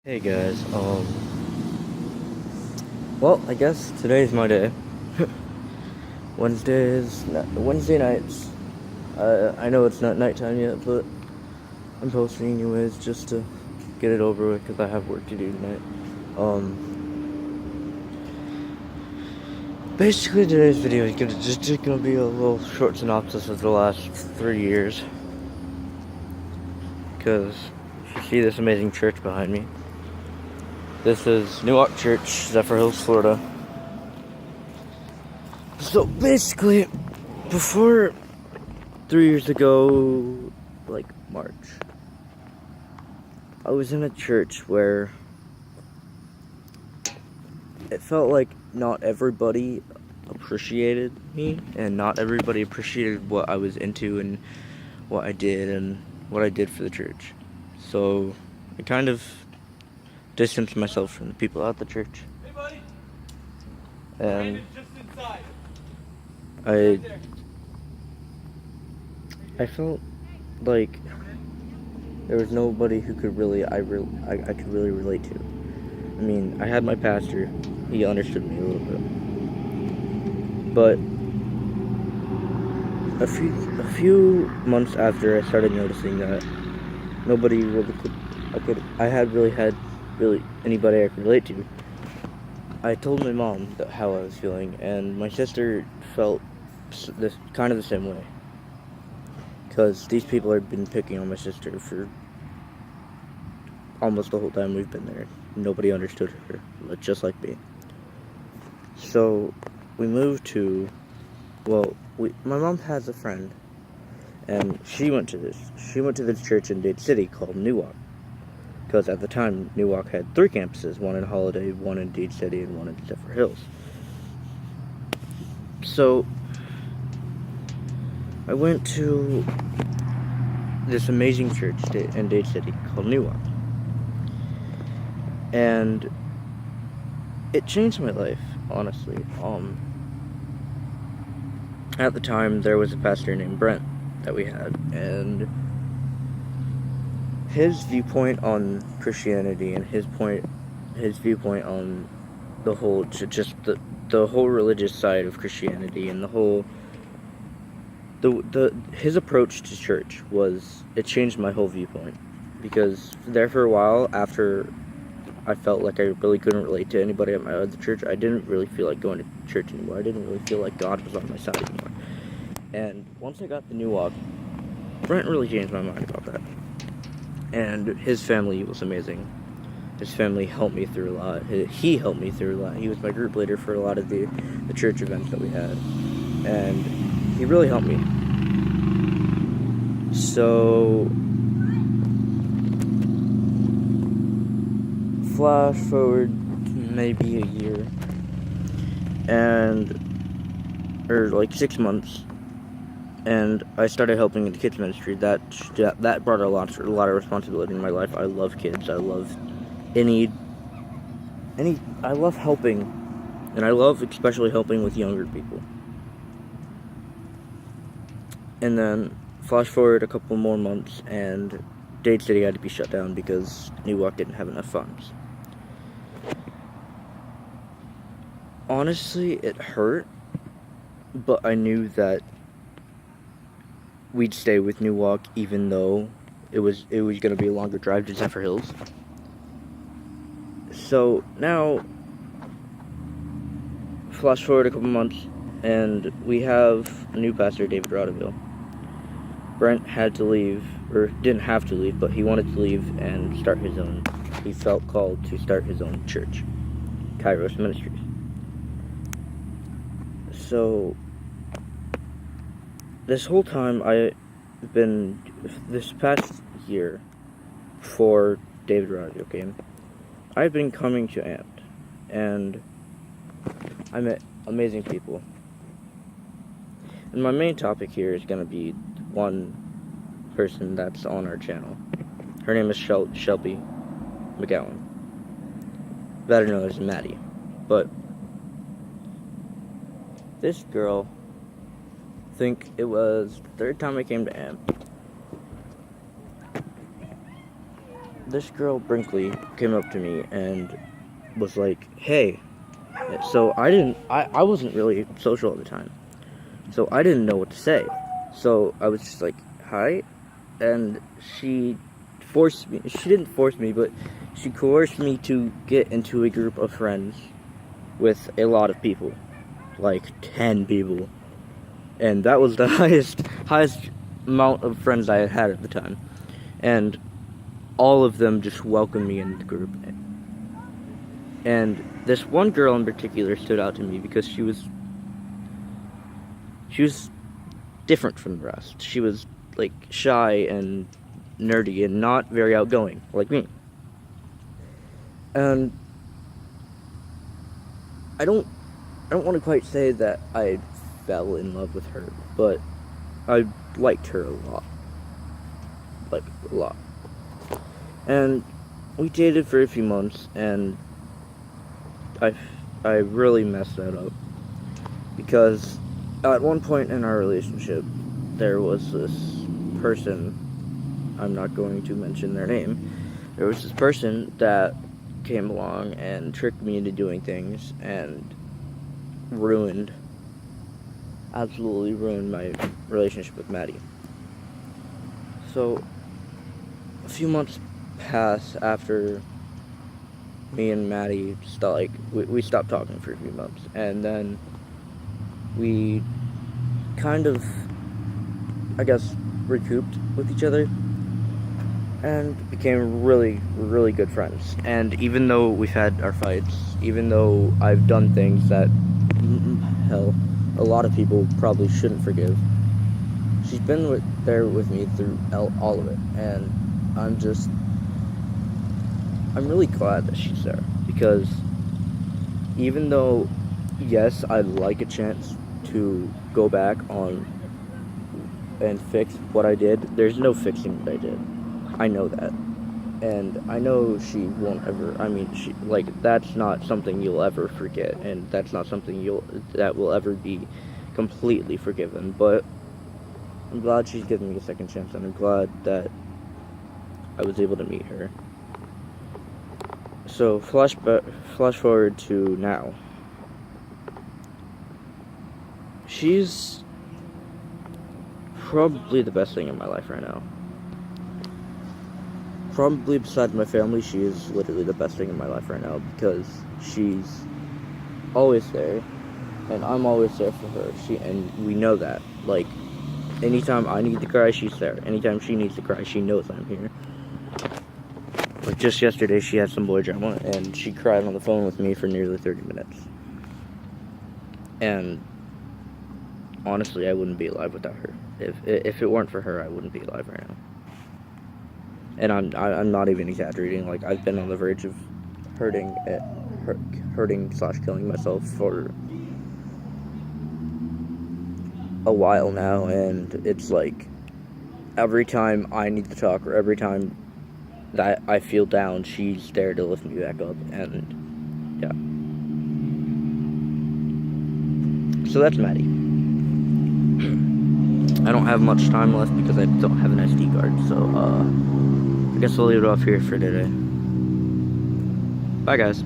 Hey guys, well, I guess today's my day. Wednesday nights. I know it's not nighttime yet, but I'm posting anyways just to get it over with because I have work to do tonight. Basically today's video is just gonna be a little short synopsis of the last 3 years. Because you see this amazing church behind me. This is Newark Church, Zephyr Hills, Florida. So basically, before 3 years ago, like March, I was in a church where it felt like not everybody appreciated me, and not everybody appreciated what I was into and what I did and what I did for the church. So I kind of distanced myself from the people at the church. Hey, buddy. And just inside. I felt like there was nobody who could really I could really relate to. I mean, I had my pastor. He understood me a little bit. But a few months after I started noticing that nobody really had really anybody I could relate to, I told my mom how I was feeling, and my sister felt kind of the same way. Because these people had been picking on my sister for almost the whole time we've been there. Nobody understood her, just like me. So we moved to, my mom has a friend, and she went to this church in Dade City called Newark. Because at the time, Newark had 3 campuses, one in Holiday, one in Dade City, and one in Zephyr Hills. So I went to this amazing church in Dade City called Newark. And it changed my life, honestly. At the time, there was a pastor named Brent that we had, and his viewpoint on Christianity and his viewpoint on the whole, just the whole religious side of Christianity and the whole, his approach to church it changed my whole viewpoint. Because there for a while, after I felt like I really couldn't relate to anybody at my other church, I didn't really feel like going to church anymore. I didn't really feel like God was on my side anymore. And once I got the new walk, Brent really changed my mind about that. And his family was amazing. His family helped me through a lot. He helped me through a lot. He was my group leader for a lot of the church events that we had. And he really helped me. So flash forward maybe a year, or like 6 months, and I started helping in the kids ministry. That brought a lot of responsibility in my life. I love kids. I love I love helping, and I love especially helping with younger people. And then flash forward a couple more months, and Dade City had to be shut down because Newark didn't have enough funds. Honestly, it hurt, but I knew that we'd stay with Newark even though it was going to be a longer drive to Zephyr Hills. So now, flash forward a couple months, and we have a new pastor, David Rodeville. Brent had to leave, or didn't have to leave, but he wanted to leave and start his own. He felt called to start his own church, Kairos Ministries. So this whole time this past year, before David Rodeville came, I've been coming to Amped, and I met amazing people. And my main topic here is going to be one person that's on our channel. Her name is Shelby McGowan, better known as Maddie. But this girl, I think it was the 3rd time I came to Amp. this girl Brinkley came up to me and was like, "Hey." So I wasn't really social at the time, so I didn't know what to say. So I was just like, "Hi," and she didn't force me, but she coerced me to get into a group of friends with a lot of people, like 10 people, and that was the highest amount of friends I had at the time, and all of them just welcomed me into the group. And this one girl in particular stood out to me because she was different from the rest. She was like shy and nerdy and not very outgoing like me. And I don't want to quite say that I fell in love with her, but I liked her a lot. Like, a lot. And we dated for a few months, and I really messed that up. Because at one point in our relationship, there was this person, I'm not going to mention their name, there was this person that came along and tricked me into doing things and absolutely ruined my relationship with Maddie. So a few months passed after me and Maddie we stopped talking for a few months, and then we kind of, I guess, recouped with each other and became really, really good friends. And even though we've had our fights, even though I've done things that, hell, a lot of people probably shouldn't forgive, she's been there with me through all of it. And I'm really glad that she's there, because even though, yes, I'd like a chance to go back on and fix what I did, there's no fixing what I did. I know that. And I know she won't ever, that's not something you'll ever forget, and that's not something that will ever be completely forgiven. But I'm glad she's given me a second chance, and I'm glad that I was able to meet her. So, flash forward to now. She's probably the best thing in my life right now. Probably besides my family, she is literally the best thing in my life right now, because she's always there, and I'm always there for her. And we know that. Like, anytime I need to cry, she's there. Anytime she needs to cry, she knows I'm here. Like, just yesterday, she had some boy drama, and she cried on the phone with me for nearly 30 minutes. And honestly, I wouldn't be alive without her. If it weren't for her, I wouldn't be alive right now. And I'm not even exaggerating. Like, I've been on the verge of hurting/killing myself for a while now, and it's like every time I need to talk, or every time that I feel down, she's there to lift me back up. And yeah, so that's Maddie. I don't have much time left because I don't have an SD card, so I guess I'll leave it off here for today. Bye, guys.